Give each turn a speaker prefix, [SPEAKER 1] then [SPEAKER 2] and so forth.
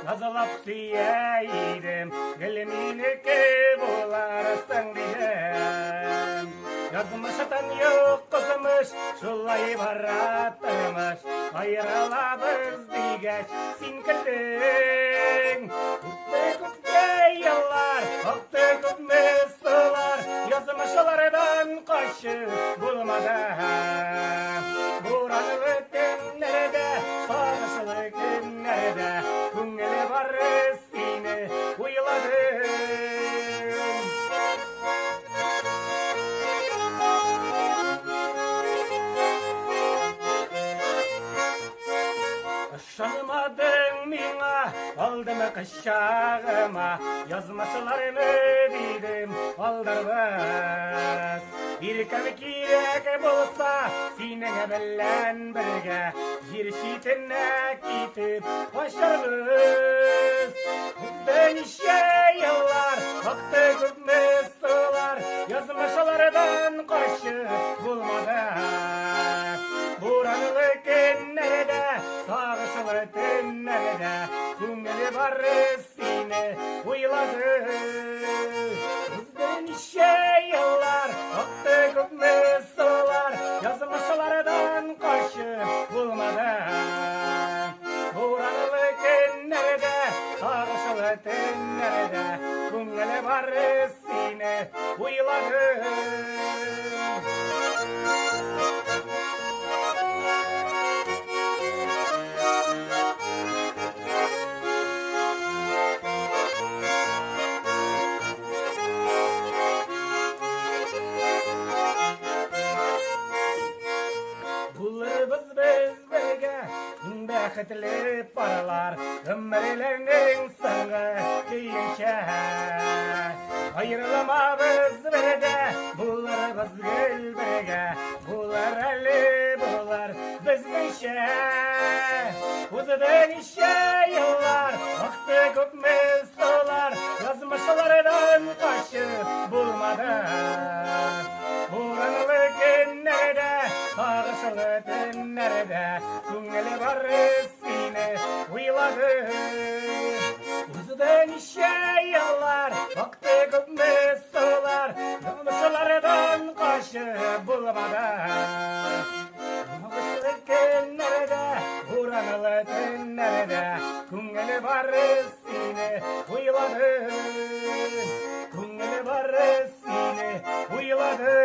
[SPEAKER 1] Yazılap siyeydim, gelminike bularsan diyem. Yazmıştan yok kızmış, şulay baratmış. Ayrılabız digeç, sin kildin. Kutte yıllar, aktı kutmuş sular. Yazmışlardan kaşı bulmadan. Buranılık nerede, sarışılık nerede? Kungeli var seni uyuladım. Şanımadın mina, aldımı kışağıma. Yazmışlarını dedim, aldırmaz. Bir kemi kirek bulsa, sinene bellen birge. Jir şitine gitip başarırız. Kutlu nice yıllar, vakti kutmuş sular. Yazmışlardan karşı bulmadan. Buranılık nerede, sağışılık nerede? Kungeli var seni uyladı. Kutlu nice yıllar, vakti kutmuş sular. Yazmışlardan karşı bulmadan. Buranılık nerede, sağışılık nerede? Kungeli var seni uyladı. Buluruz biz birge, beketli paralar, ömürlerinin sırrı kıyınca. Ayrılamabız birge, buluruz gül birge, bulur eli bulur bizmişe. Uzadı nice yıllar, vakti kopmuş sular, yazmışlardan kaçıp bulmadan. Buranılık nerede, sağışılık nerede? Kungeli var seni uyladı. Uzadı nice yıllar, vakti kopmuş sular, yazmışlardan kaçıp bulmadan. Sağışılık nerede, buranılık nerede? Kungeli var seni uyladı. Kungeli var seni uyladı.